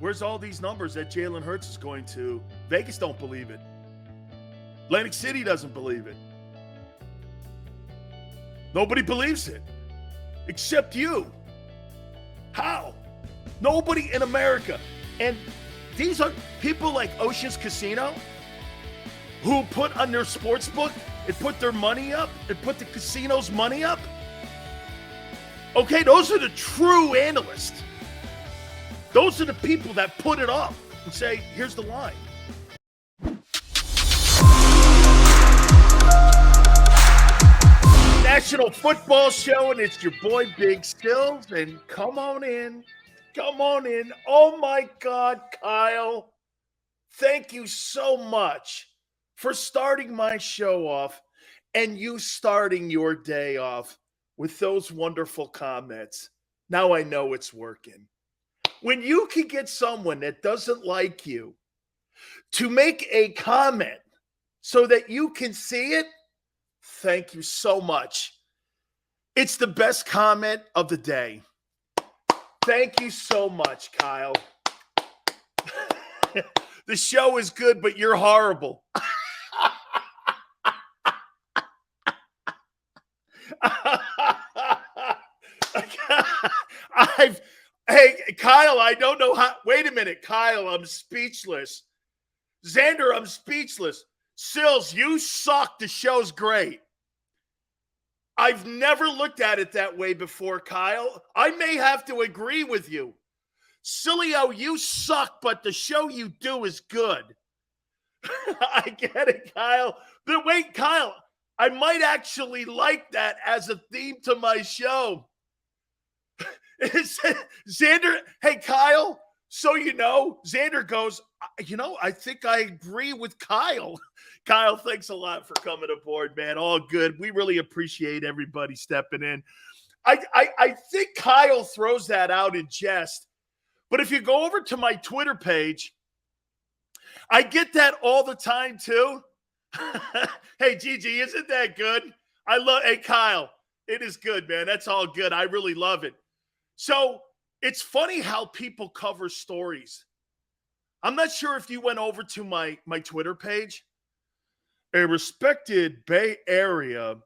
Where's all these numbers that Jalen Hurts is going to? Vegas don't believe it. Atlantic City doesn't believe it. Nobody believes it. Except you. How? Nobody in America. And these are people like Ocean's Casino who put on their sports book and put their money up and put the casino's money up. Okay, those are the true analysts. Those are the people that put it up and say, here's the line. National Football Show, and it's your boy Big Silz, and come on in. Oh my God, Kyle, thank you so much for starting my show off and you starting your day off with those wonderful comments. Now I know it's working. When you can get someone that doesn't like you to make a comment so that you can see it, thank you so much. It's the best comment of the day. Thank you so much, Kyle. The show is good, but you're horrible. Hey, Kyle, I don't know how. Wait a minute, Kyle, I'm speechless. Xander, I'm speechless. Silz, you suck. The show's great. I've never looked at it that way before, Kyle. I may have to agree with you. Sileo, you suck, but the show you do is good. I get it, Kyle. But wait, Kyle, I might actually like that as a theme to my show. Xander, hey, Kyle, so you know, Xander goes, I think I agree with Kyle. Kyle, thanks a lot for coming aboard, man. All good. We really appreciate everybody stepping in. I think Kyle throws that out in jest. But if you go over to my Twitter page, I get that all the time too. Hey, Gigi, isn't that good? Hey, Kyle, it is good, man. That's all good. I really love it. So it's funny how people cover stories. I'm not sure if you went over to my Twitter page. A respected Bay Area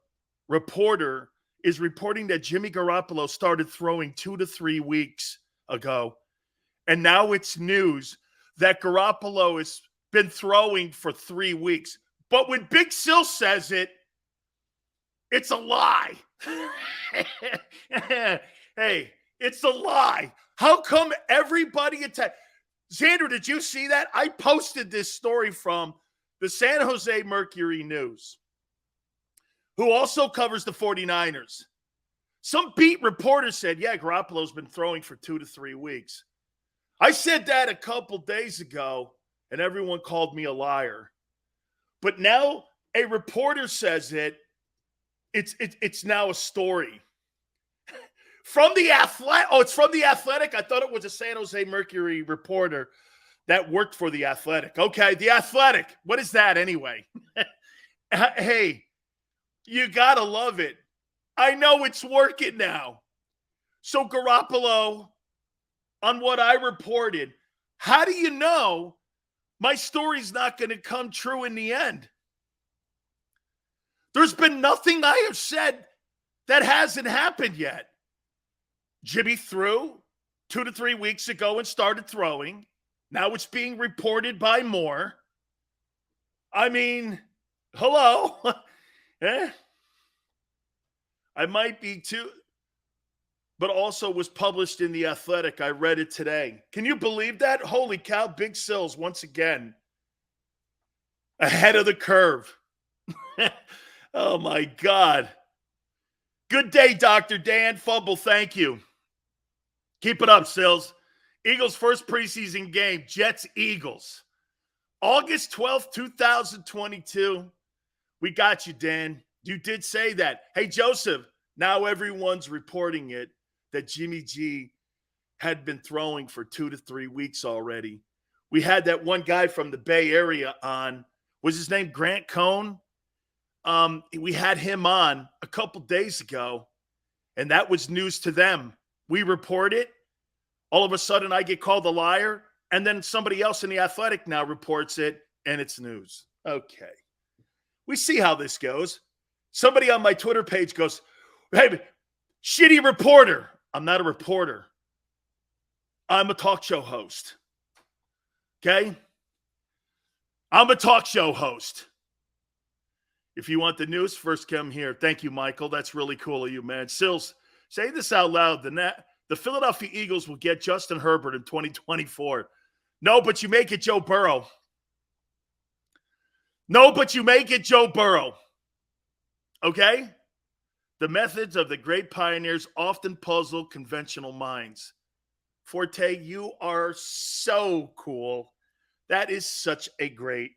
reporter is reporting that Jimmy Garoppolo started throwing 2 to 3 weeks ago. And now it's news that Garoppolo has been throwing for 3 weeks. But when Big Silz says it, it's a lie. Hey, it's a lie. How come everybody Xander, did you see that? I posted this story from the San Jose Mercury News, who also covers the 49ers. Some beat reporter said, yeah, Garoppolo's been throwing for 2 to 3 weeks. I said that a couple days ago, and everyone called me a liar. But now a reporter says it's now a story. From the Athletic. Oh, it's from the Athletic? I thought it was a San Jose Mercury reporter that worked for the Athletic. Okay, the Athletic. What is that anyway? Hey, you got to love it. I know it's working now. So Garoppolo, on what I reported, how do you know my story's not going to come true in the end? There's been nothing I have said that hasn't happened yet. Jimmy threw 2 to 3 weeks ago and started throwing. Now it's being reported by more. I mean, hello. I might be too, but also was published in The Athletic. I read it today. Can you believe that? Holy cow, Big Silz once again ahead of the curve. Oh, my God. Good day, Dr. Dan Fumble. Thank you. Keep it up, Silz. Eagles' first preseason game, Jets-Eagles. August 12th, 2022. We got you, Dan. You did say that. Hey, Joseph, now everyone's reporting it that Jimmy G had been throwing for 2 to 3 weeks already. We had that one guy from the Bay Area on. Was his name Grant Cohn? We had him on a couple days ago, and that was news to them. We report it. All of a sudden, I get called a liar. And then somebody else in The Athletic now reports it, and it's news. Okay. We see how this goes. Somebody on my Twitter page goes, hey, shitty reporter. I'm not a reporter. I'm a talk show host. Okay? I'm a talk show host. If you want the news, first come here. Thank you, Michael. That's really cool of you, man. Silz, say this out loud. The Philadelphia Eagles will get Justin Herbert in 2024. No, but you make it Joe Burrow. No, but you make it Joe Burrow. Okay? The methods of the great pioneers often puzzle conventional minds. Forte, you are so cool. That is such a great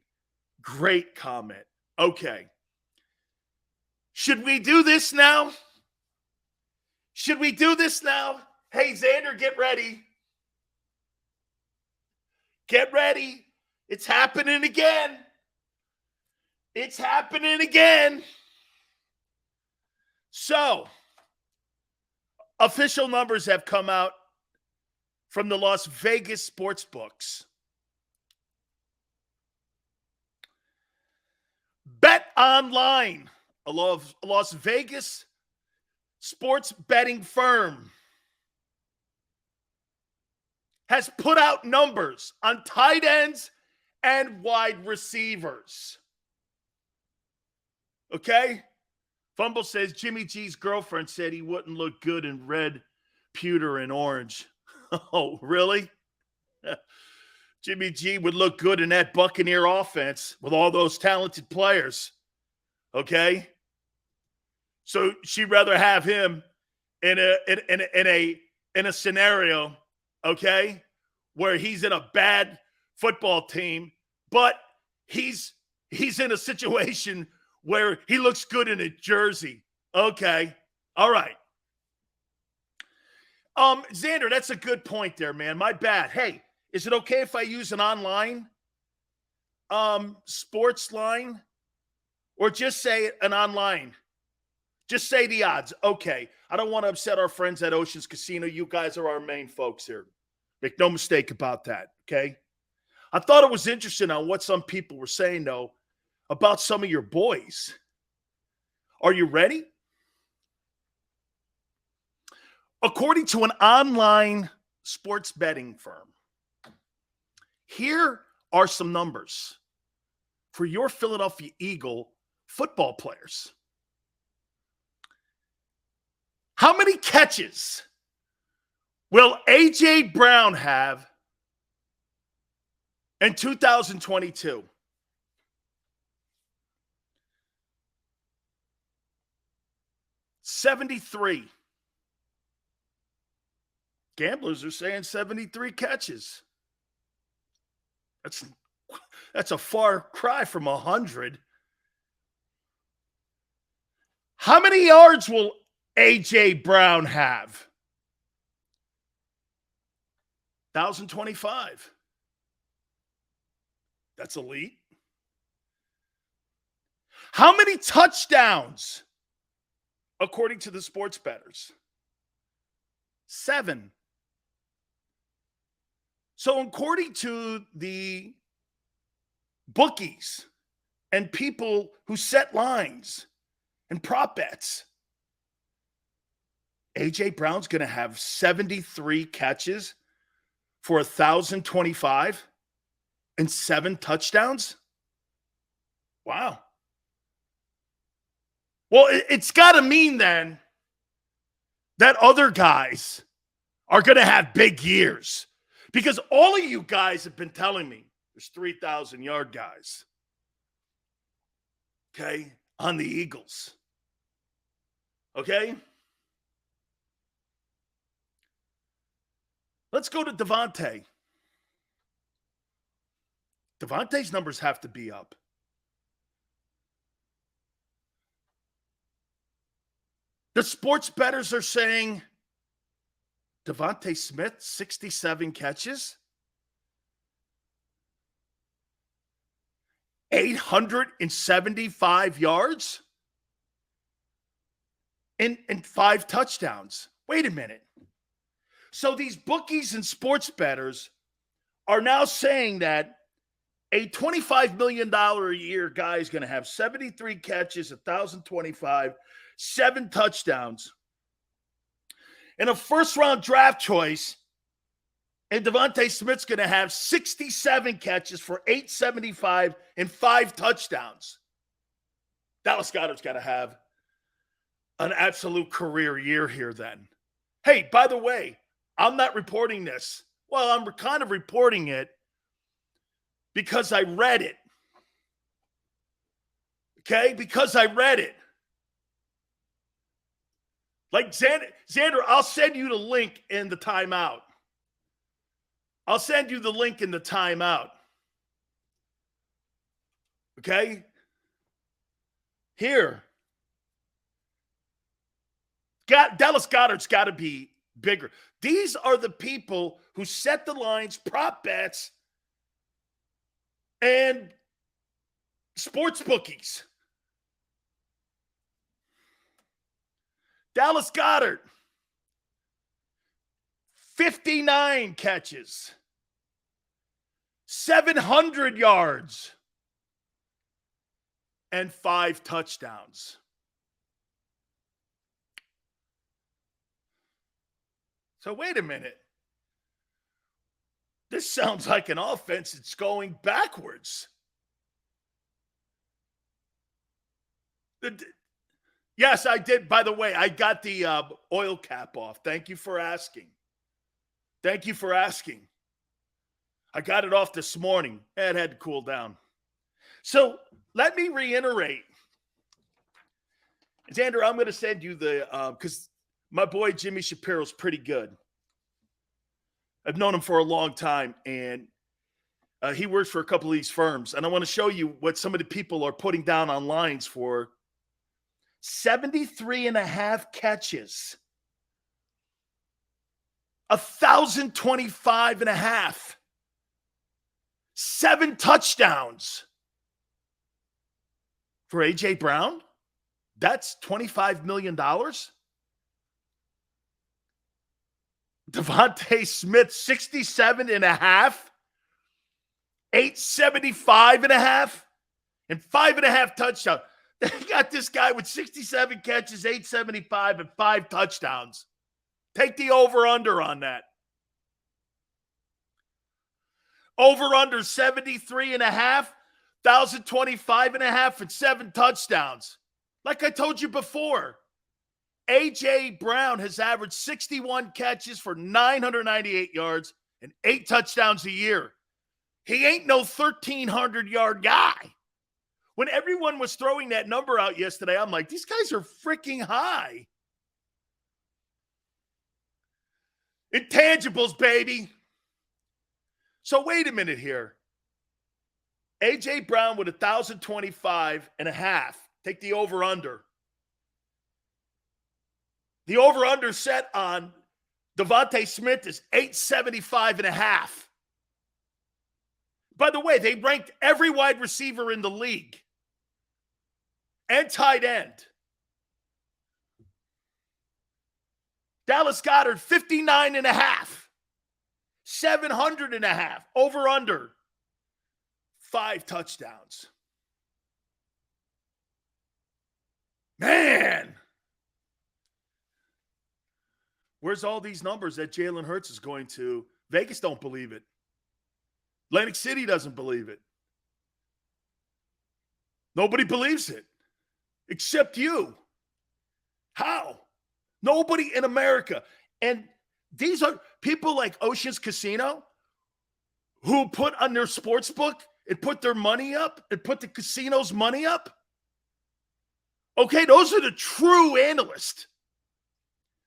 comment. Okay. Should we do this now? Should we do this now? Hey, Xander, get ready. Get ready. It's happening again. It's happening again. So, official numbers have come out from the Las Vegas sports books. Bet Online, a Las Vegas sports betting firm, has put out numbers on tight ends and wide receivers. Okay? Fumble says Jimmy G's girlfriend said he wouldn't look good in red, pewter, and orange. Oh, really? Jimmy G would look good in that Buccaneer offense with all those talented players. Okay? So she'd rather have him in a scenario, okay, where he's in a bad football team, but he's in a situation where he looks good in a jersey. Okay. All right. Xander, that's a good point there, man. My bad. Hey, is it okay if I use an online sports line? Or just say an online? Just say the odds. Okay. I don't want to upset our friends at Oceans Casino. You guys are our main folks here. Make no mistake about that, okay? I thought it was interesting on what some people were saying, though, about some of your boys. Are you ready? According to an online sports betting firm, here are some numbers for your Philadelphia Eagle football players. How many catches will A.J. Brown have in 2022? $73. Gamblers are saying 73 catches. That's a far cry from 100. How many yards will A.J. Brown have? 1,025. That's elite. How many touchdowns, according to the sports bettors? 7. So according to the bookies and people who set lines and prop bets, A.J. Brown's going to have 73 catches for 1,025 and 7 touchdowns? Wow. Well, it's got to mean then that other guys are going to have big years, because all of you guys have been telling me there's 3,000-yard guys, okay, on the Eagles. Okay? Let's go to Devontae. Devontae's numbers have to be up. The sports bettors are saying Devontae Smith, 67 catches, 875 yards, and 5 touchdowns. Wait a minute. So these bookies and sports bettors are now saying that a $25 million a year guy is going to have 73 catches, 1,025, 7 touchdowns, and a first-round draft choice, and Devontae Smith's going to have 67 catches for 875 and 5 touchdowns. Dallas Goedert's got to have an absolute career year here then. Hey, by the way, I'm not reporting this. Well, I'm kind of reporting it because I read it. Okay? Because I read it. Like Xander, I'll send you the link in the timeout. I'll send you the link in the timeout. Okay? Here. Dallas Goedert's got to be bigger. These are the people who set the lines, prop bets, and sports bookies. Dallas Goedert, 59 catches, 700 yards, and 5 touchdowns. So wait a minute. This sounds like an offense that's going backwards. Yes, I did. By the way, I got the oil cap off. Thank you for asking. Thank you for asking. I got it off this morning. It had to cool down. So let me reiterate. Xander, I'm going to send you the, because my boy Jimmy Shapiro's pretty good. I've known him for a long time, and he works for a couple of these firms. And I want to show you what some of the people are putting down on lines for 73 and a half catches, 1,025 and a half, 7 touchdowns for A.J. Brown. That's $25 million. Devontae Smith, 67 and a half, 875 and a half, and 5.5 touchdowns. They got this guy with 67 catches, 875, and 5 touchdowns. Take the over-under on that. Over-under 73 and a half, 1,025 and a half, and 7 touchdowns. Like I told you before, A.J. Brown has averaged 61 catches for 998 yards and 8 touchdowns a year. He ain't no 1,300-yard guy. When everyone was throwing that number out yesterday, I'm like, these guys are freaking high. Intangibles, baby. So wait a minute here. A.J. Brown with 1,025 and a half. Take the over-under. The over-under set on Devontae Smith is 875 and a half. By the way, they ranked every wide receiver in the league and tight end. Dallas Goedert, 59 and a half, 700 and a half, over-under, 5 touchdowns. Man. Where's all these numbers that Jalen Hurts is going to? Vegas don't believe it. Atlantic City doesn't believe it. Nobody believes it except you. How? Nobody in America. And these are people like Ocean's Casino who put on their sports book and put their money up and put the casino's money up. Okay, those are the true analysts.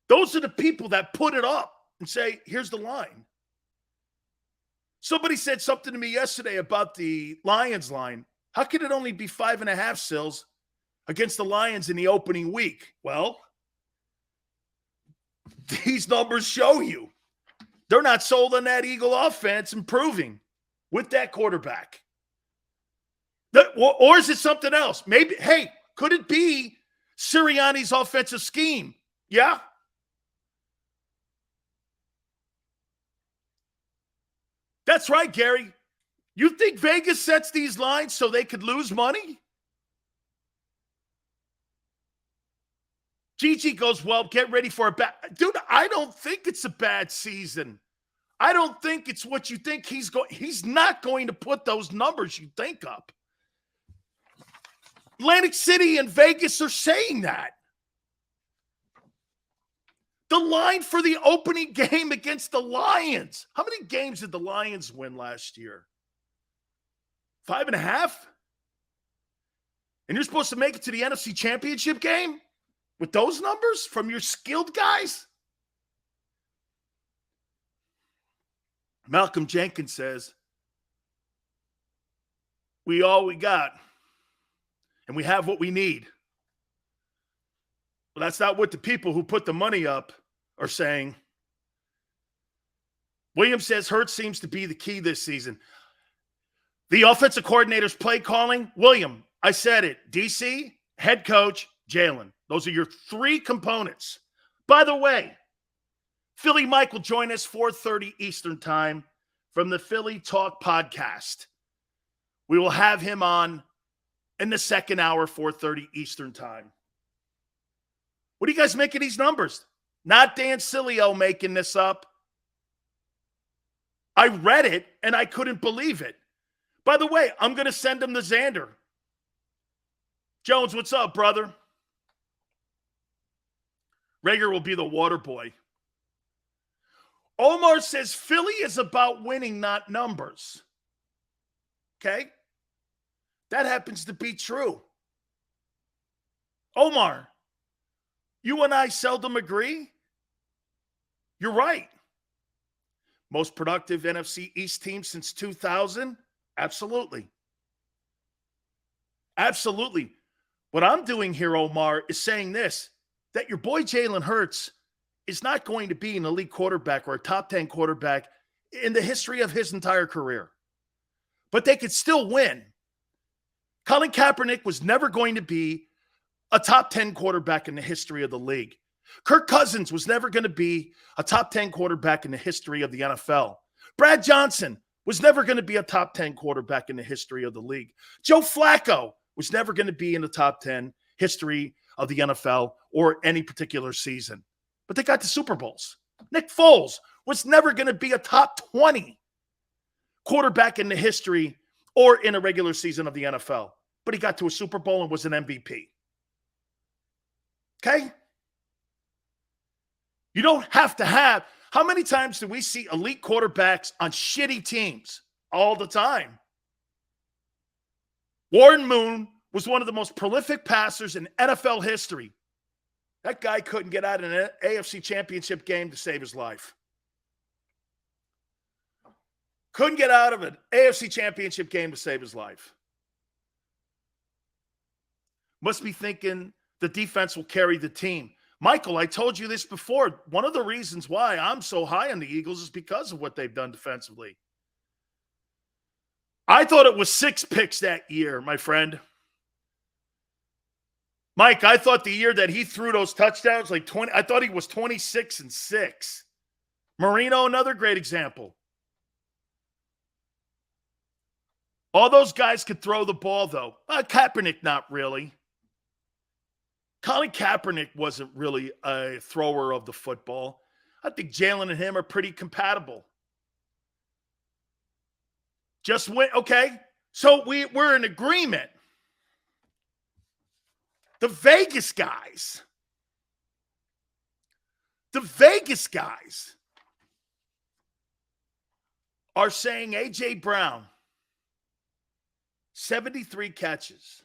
Those are the people that put it up and say, here's the line. Somebody said something to me yesterday about the Lions line. How could it only be 5.5, Silz, against the Lions in the opening week? Well, these numbers show you they're not sold on that Eagle offense improving with that quarterback. Or is it something else? Maybe, hey, could it be Sirianni's offensive scheme? Yeah. That's right, Gary. You think Vegas sets these lines so they could lose money? Gigi goes, well, get ready for a bad... Dude, I don't think it's a bad season. I don't think it's what you think he's going... He's not going to put those numbers you think up. Atlantic City and Vegas are saying that. The line for the opening game against the Lions. How many games did the Lions win last year? 5.5? And you're supposed to make it to the NFC Championship game with those numbers from your skilled guys? Malcolm Jenkins says, we all we got, and we have what we need. Well, that's not what the people who put the money up are saying. Williams says Hurts seems to be the key this season. The offensive coordinator's play calling, William, I said it, DC, head coach, Jalen. Those are your three components. By the way, Philly Mike will join us 4:30 Eastern time from the Philly Talk podcast. We will have him on in the second hour, 4:30 Eastern time. What do you guys make of these numbers? Not Dan Sileo making this up. I read it and I couldn't believe it. By the way, I'm going to send him the Xander. Jones, what's up, brother? Rager will be the water boy. Omar says Philly is about winning, not numbers. Okay? That happens to be true. Omar, you and I seldom agree. You're right. Most productive NFC East team since 2000? Absolutely. Absolutely. What I'm doing here, Omar, is saying this, that your boy Jalen Hurts is not going to be an elite quarterback or a top 10 quarterback in the history of his entire career. But they could still win. Colin Kaepernick was never going to be a top 10 quarterback in the history of the league. Kirk Cousins was never going to be a top 10 quarterback in the history of the NFL. Brad Johnson was never going to be a top 10 quarterback in the history of the league. Joe Flacco was never going to be in the top 10 history of the NFL or any particular season. But they got to Super Bowls. Nick Foles was never going to be a top 20 quarterback in the history or in a regular season of the NFL. But he got to a Super Bowl and was an MVP. Okay? You don't have to have... How many times do we see elite quarterbacks on shitty teams? All the time. Warren Moon was one of the most prolific passers in NFL history. That guy couldn't get out of an AFC Championship game to save his life. Couldn't get out of an AFC Championship game to save his life. Must be thinking the defense will carry the team. Michael, I told you this before. One of the reasons why I'm so high on the Eagles is because of what they've done defensively. I thought it was 6 picks that year, my friend. Mike, I thought the year that he threw those touchdowns, like 20, I thought he was 26-6. Marino, another great example. All those guys could throw the ball, though. Kaepernick, not really. Colin Kaepernick wasn't really a thrower of the football. I think Jalen and him are pretty compatible. Just went, okay. So we're in agreement. The Vegas guys are saying A.J. Brown, 73 catches,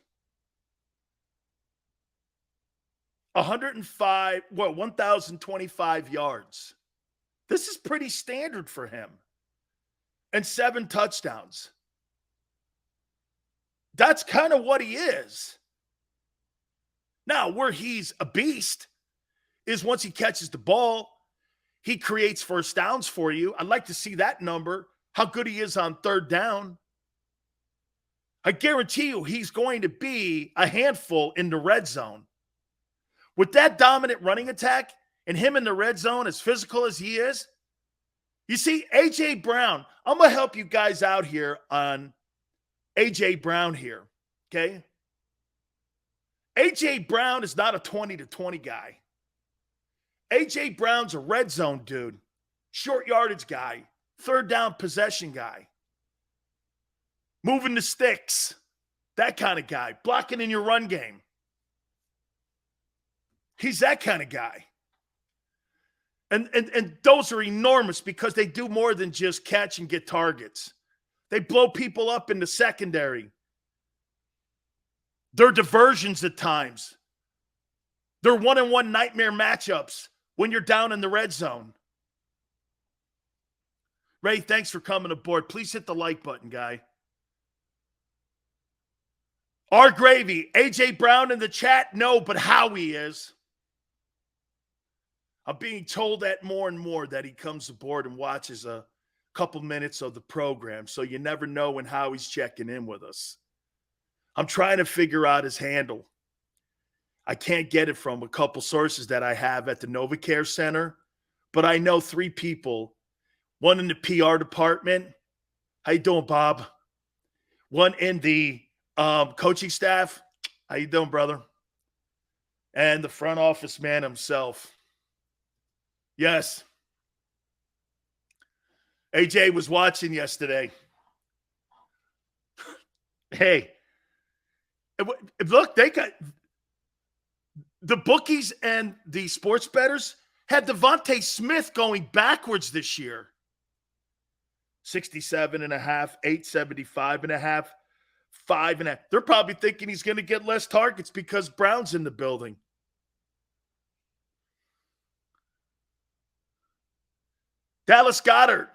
1,025 yards. This is pretty standard for him. And 7 touchdowns. That's kind of what he is. Now, where he's a beast is once he catches the ball, he creates first downs for you. I'd like to see that number, how good he is on third down. I guarantee you he's going to be a handful in the red zone. With that dominant running attack and him in the red zone, as physical as he is, You see, A.J. Brown, I'm going to help you guys out here on A.J. Brown here, okay? A.J. Brown is not a 20-20 guy. A.J. Brown's a red zone dude, short yardage guy, third down possession guy, moving the sticks, that kind of guy, blocking in your run game. He's that kind of guy. And those are enormous because they do more than just catch and get targets. They blow people up in the secondary. They're diversions at times. They're one-on-one nightmare matchups when you're down in the red zone. Ray, thanks for coming aboard. Please hit the like button, guy. R. Gravy, A.J. Brown in the chat? No, but Howie is. I'm being told that more and more that he comes aboard and watches a couple minutes of the program, so you never know when Howie's checking in with us. I'm trying to figure out his handle. I can't get it from a couple sources that I have at the NovaCare Center, but I know 3 people, one in the PR department. How you doing, Bob? One in the coaching staff. How you doing, brother? And the front office man himself. Yes. AJ was watching yesterday. Hey, look, they got the bookies and the sports bettors had Devontae Smith going backwards this year. 67.5, 875.5, 5.5. They're probably thinking he's going to get less targets because Brown's in the building. Dallas Goedert,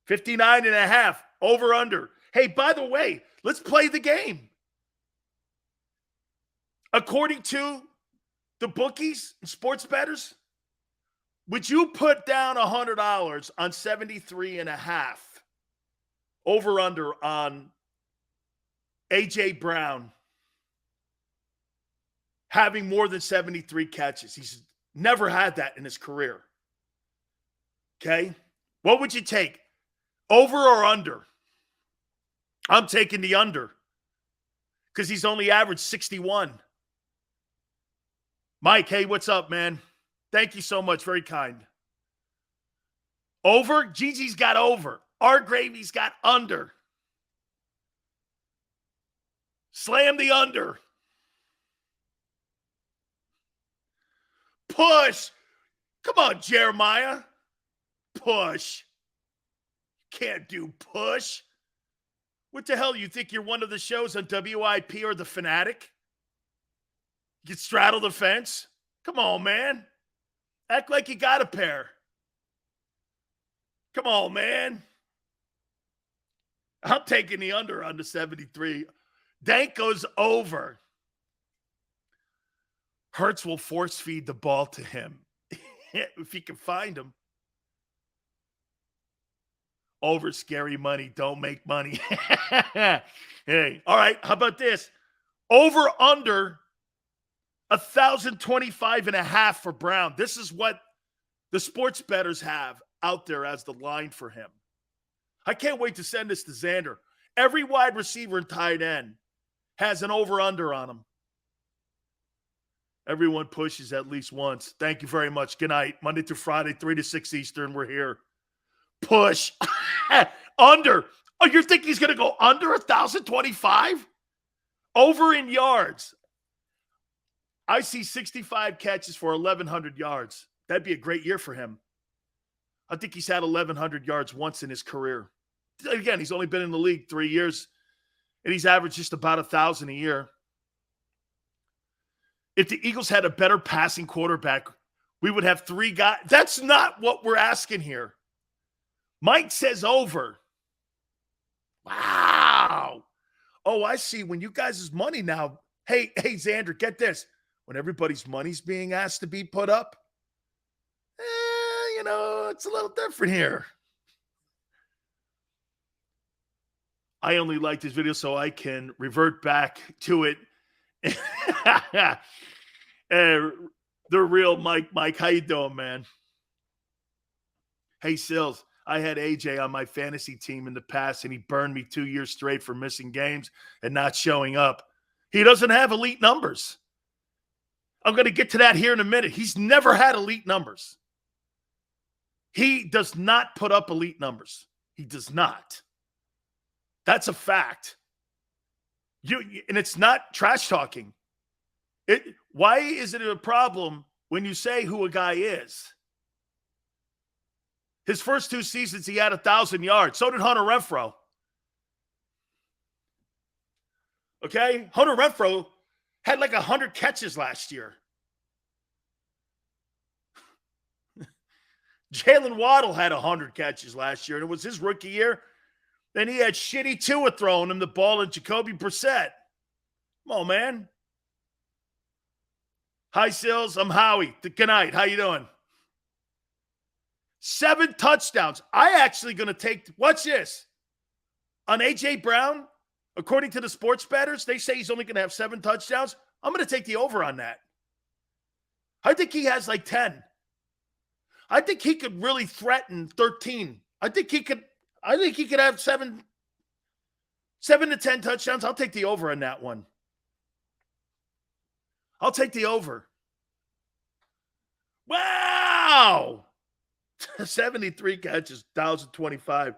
59.5, over under. Hey, by the way, let's play the game. According to the bookies and sports bettors, would you put down $100 on 73.5 over under on A.J. Brown having more than 73 catches? He's never had that in his career. Okay? What would you take? Over or under? I'm taking the under because he's only averaged 61. Mike, hey, what's up, man? Thank you so much. Very kind. Over? Gigi's got over. R. Gravy's got under. Slam the under. Push. Come on, Jeremiah. Push. Can't do push. What the hell? You think you're one of the shows on WIP or The Fanatic? You can straddle the fence? Come on, man. Act like you got a pair. Come on, man. I'm taking the under on the 73. Dank goes over. Hurts will force feed the ball to him if he can find him. Over scary money. Don't make money. Hey, all right. How about this? Over under 1,025.5 for Brown. This is what the sports bettors have out there as the line for him. I can't wait to send this to Xander. Every wide receiver and tight end has an over-under on them. Everyone pushes at least once. Thank you very much. Good night. Monday through Friday, 3 to 6 Eastern. We're here. Push. Under. Oh, you're thinking he's going to go under 1,025? Over in yards. I see 65 catches for 1,100 yards. That'd be a great year for him. I think he's had 1,100 yards once in his career. Again, he's only been in the league 3 years, and he's averaged just about 1,000 a year. If the Eagles had a better passing quarterback, we would have 3 guys. That's not what we're asking here. Mike says over. Wow. Oh, I see. When you guys' money now. Hey, Xander, get this. When everybody's money's being asked to be put up, it's a little different here. I only like this video so I can revert back to it. The real Mike. Mike, how you doing, man? Hey, Silz. I had AJ on my fantasy team in the past, and he burned me 2 years straight for missing games and not showing up. He doesn't have elite numbers. I'm going to get to that here in a minute. He's never had elite numbers. He does not put up elite numbers. He does not. That's a fact. And it's not trash talking. Why is it a problem when you say who a guy is? His first 2 seasons, he had 1,000 yards. So did Hunter Renfrow. Okay? Hunter Renfrow had like 100 catches last year. Jalen Waddle had 100 catches last year, and it was his rookie year. Then he had shitty Tua throwing him the ball and Jacoby Brissett. Come on, man. Hi, Silz. I'm Howie. Good night. How you doing? 7 touchdowns. I actually going to take, watch this. On A.J. Brown, according to the sports bettors, they say he's only going to have 7 touchdowns. I'm going to take the over on that. I think he has like 10. I think he could really threaten 13. I think he could have 7 to 10 touchdowns. I'll take the over on that one. I'll take the over. Wow. 73 catches, 1,025,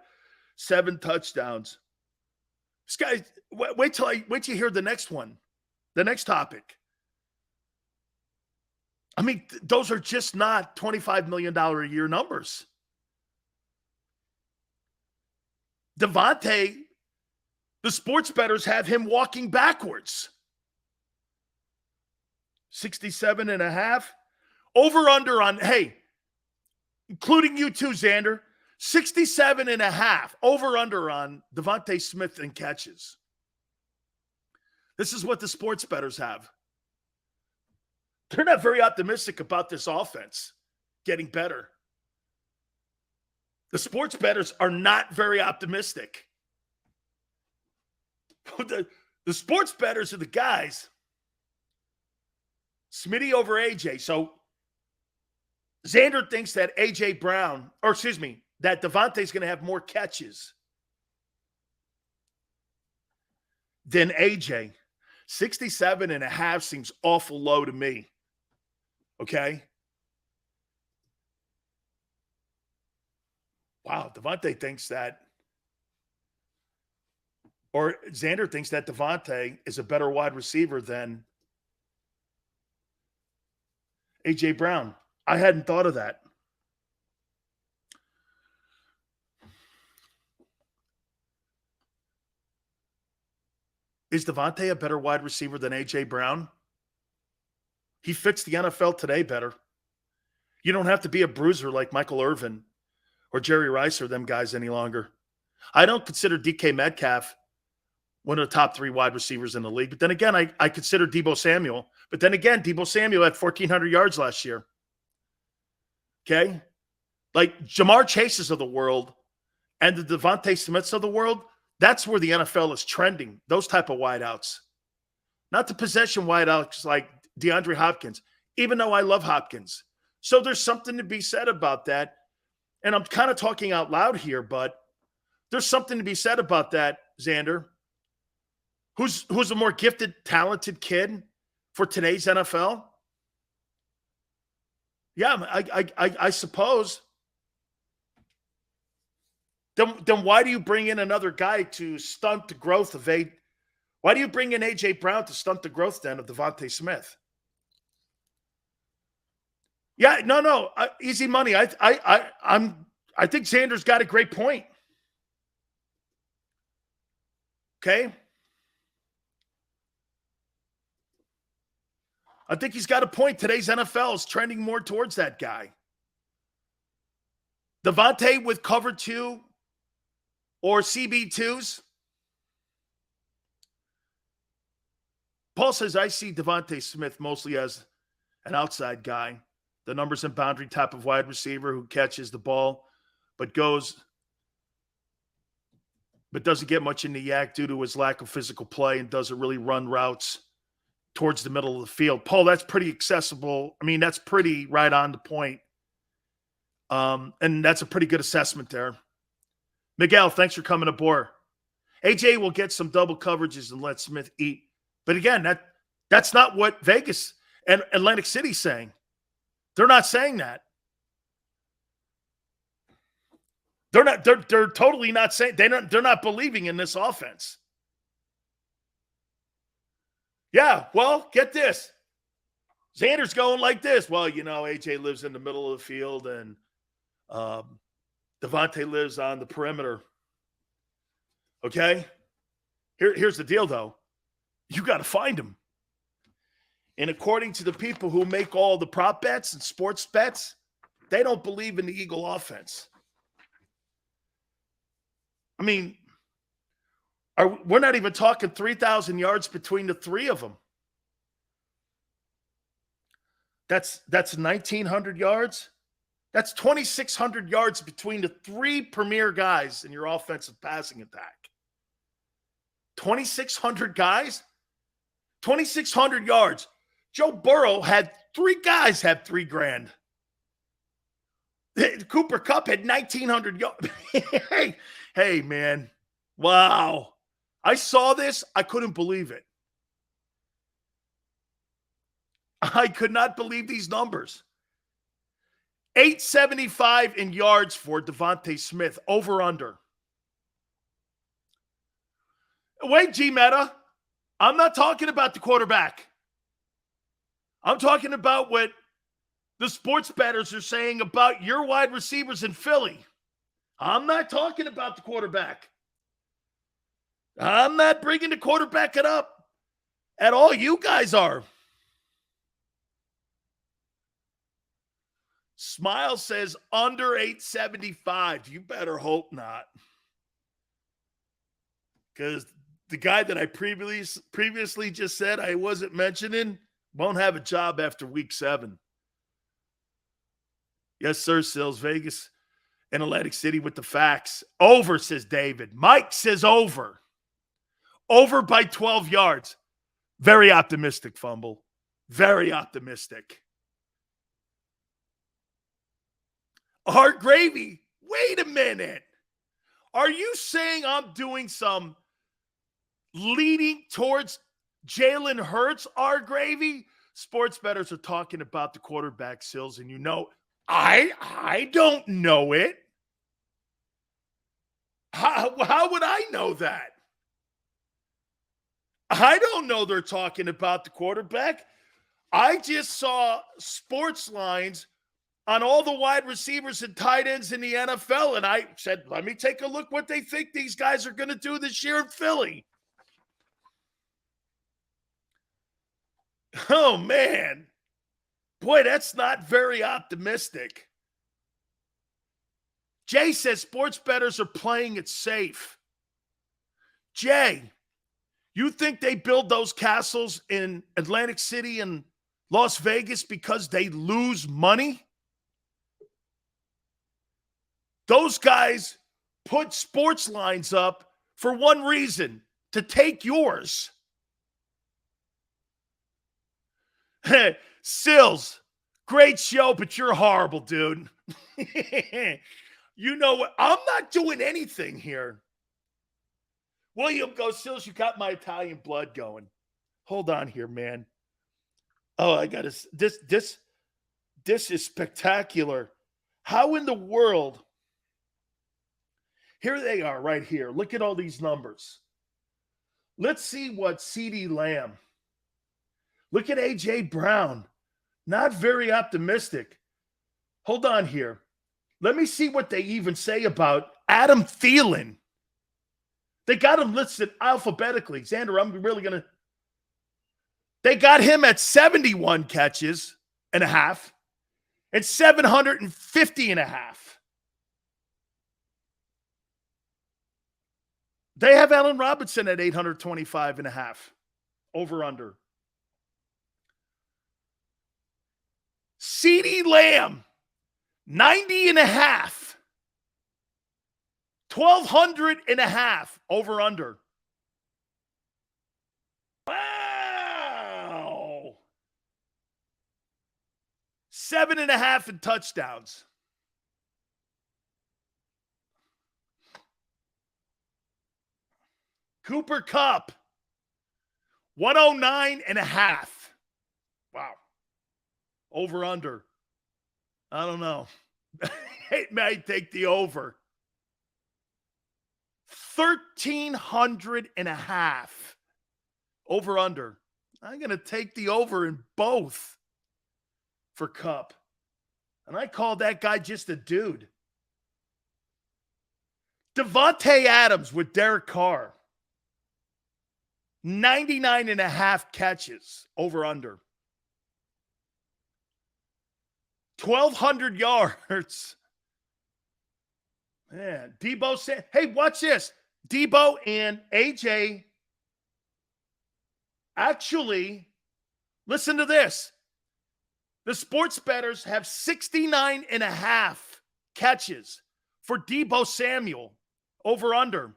7 touchdowns. This guy, wait till you hear the next one, the next topic. I mean, those are just not $25 million a year numbers. Devontae, the sports bettors have him walking backwards. 67.5. Over under on, hey, including you too, Xander, 67.5 over under on Devontae Smith and catches. This is what the sports bettors have. They're not very optimistic about this offense getting better. The sports bettors are not very optimistic. The sports bettors are the guys. Smitty over AJ. So Xander thinks that AJ Brown, that Devontae's going to have more catches than AJ. 67.5 seems awful low to me. Okay. Wow. Devontae thinks that, or Xander thinks that Devontae is a better wide receiver than AJ Brown. I hadn't thought of that. Is Devontae a better wide receiver than AJ Brown? He fits the NFL today better. You don't have to be a bruiser like Michael Irvin or Jerry Rice or them guys any longer. I don't consider DK Metcalf one of the top 3 wide receivers in the league. But then again, I consider Deebo Samuel. But then again, Deebo Samuel had 1,400 yards last year. Okay? Like Jamar Chases of the world and the Devontae Smiths of the world, that's where the NFL is trending, those type of wideouts. Not the possession wideouts like DeAndre Hopkins, even though I love Hopkins. So there's something to be said about that. And I'm kind of talking out loud here, but there's something to be said about that, Xander. Who's a more gifted, talented kid for today's NFL? Yeah, I suppose. Then why do you bring in another guy to stunt the growth of why do you bring in A.J. Brown to stunt the growth then of Devontae Smith? Yeah, no, easy money. I think Xander's got a great point. Okay? I think he's got a point. Today's NFL is trending more towards that guy. Devontae with cover 2 or CB2s. Paul says, I see Devontae Smith mostly as an outside guy. The numbers and boundary type of wide receiver who catches the ball but doesn't get much in the yak due to his lack of physical play and doesn't really run routes towards the middle of the field. Paul, that's pretty accessible. I mean, that's pretty right on the point. And that's a pretty good assessment there. Miguel, thanks for coming aboard. AJ will get some double coverages and let Smith eat. But again, that's not what Vegas and Atlantic City's saying. They're not saying that. They're totally not saying they're not believing in this offense. Yeah, well, get this. Xander's going like this. Well, AJ lives in the middle of the field and Devontae lives on the perimeter. Okay? Here's the deal, though. You got to find him. And according to the people who make all the prop bets and sports bets, they don't believe in the Eagle offense. I mean, we're not even talking 3,000 yards between the three of them. That's 1,900 yards. That's 2,600 yards between the three premier guys in your offensive passing attack. 2,600 guys? 2,600 yards. Joe Burrow had three guys had $3,000. Cooper Kupp had 1,900 yards. Hey, man. Wow. I saw this. I couldn't believe it. I could not believe these numbers. 875 in yards for Devontae Smith. Over under. Wait, G-Meta. I'm not talking about the quarterback. I'm talking about what the sports bettors are saying about your wide receivers in Philly. I'm not talking about the quarterback. I'm not bringing the quarterback up at all. You guys are. Smile says under 875. You better hope not. Because the guy that I previously just said I wasn't mentioning won't have a job after week 7. Yes, sir, Silz. Vegas and Atlantic City with the facts. Over, says David. Mike says over. Over by 12 yards. Very optimistic, Fumble. Very optimistic. Art Gravy. Wait a minute. Are you saying I'm doing some leading towards Jalen Hurts, Art Gravy? Sports bettors are talking about the quarterback, Silz, and I don't know it. How would I know that? I don't know they're talking about the quarterback. I just saw sports lines on all the wide receivers and tight ends in the NFL, and I said, let me take a look what they think these guys are going to do this year in Philly. Oh, man. Boy, that's not very optimistic. Jay says sports bettors are playing it safe. Jay, you think they build those castles in Atlantic City and Las Vegas because they lose money? Those guys put sports lines up for one reason, to take yours. Silz, great show, but you're horrible, dude. You know what? I'm not doing anything here. William goes, Silz, you got my Italian blood going. Hold on here, man. Oh, I got to. This is spectacular. How in the world? Here they are right here. Look at all these numbers. Let's see what CeeDee Lamb. Look at A.J. Brown. Not very optimistic. Hold on here. Let me see what they even say about Adam Thielen. They got him listed alphabetically. Xander, I'm really going to. They got him at 71 catches and a half and 750 and a half. They have Allen Robinson at 825 and a half. Over under. CeeDee Lamb, 90 and a half. 1,200 and a half. Over under. Wow. 7.5 in touchdowns. Cooper Kupp, 109.5. Wow. Over under. I don't know. It may take the over. 1,300.5. Over under. I'm going to take the over in both for Kupp. And I called that guy just a dude. Devontae Adams with Derek Carr. 99.5 catches. Over under. 1,200 yards. Man, Debo said, hey, watch this. Debo and AJ actually, listen to this. The sports bettors have 69.5 catches for Debo Samuel. Over under.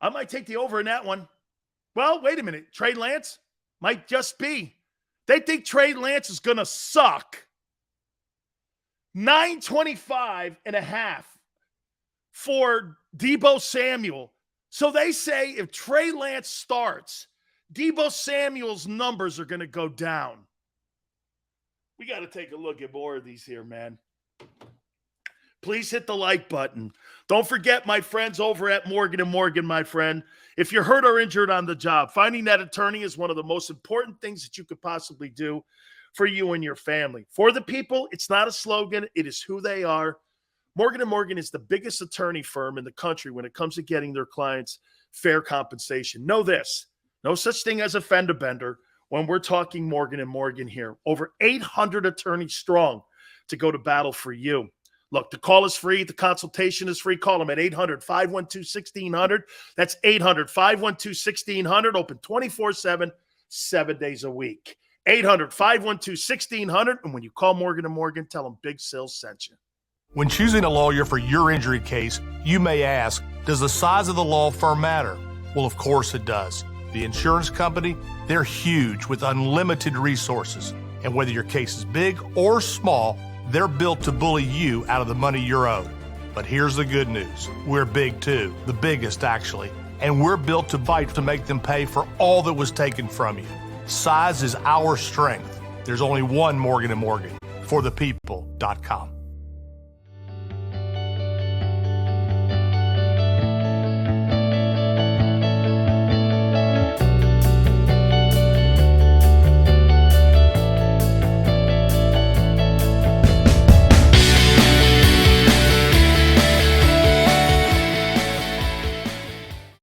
I might take the over in that one. Well, wait a minute. Trey Lance might just be. They think Trey Lance is going to suck. 925.5 for Debo Samuel. So they say if Trey Lance starts, Debo Samuel's numbers are going to go down. We got to take a look at more of these here, man. Please hit the like button. Don't forget my friends over at Morgan & Morgan, my friend. If you're hurt or injured on the job, finding that attorney is one of the most important things that you could possibly do for you and your family. For the people, it's not a slogan. It is who they are. Morgan & Morgan is the biggest attorney firm in the country when it comes to getting their clients fair compensation. Know this. No such thing as a fender bender when we're talking Morgan & Morgan here. Over 800 attorneys strong to go to battle for you. Look, the call is free. The consultation is free. Call them at 800-512-1600. That's 800-512-1600. Open 24/7, 7 days a week. 800-512-1600. And when you call Morgan & Morgan, tell them Big Silz sent you. When choosing a lawyer for your injury case, you may ask, does the size of the law firm matter? Well, of course it does. The insurance company, they're huge with unlimited resources. And whether your case is big or small, they're built to bully you out of the money you're owed. But here's the good news. We're big too, the biggest actually. And we're built to fight to make them pay for all that was taken from you. Size is our strength. There's only one Morgan & Morgan. ForThePeople.com.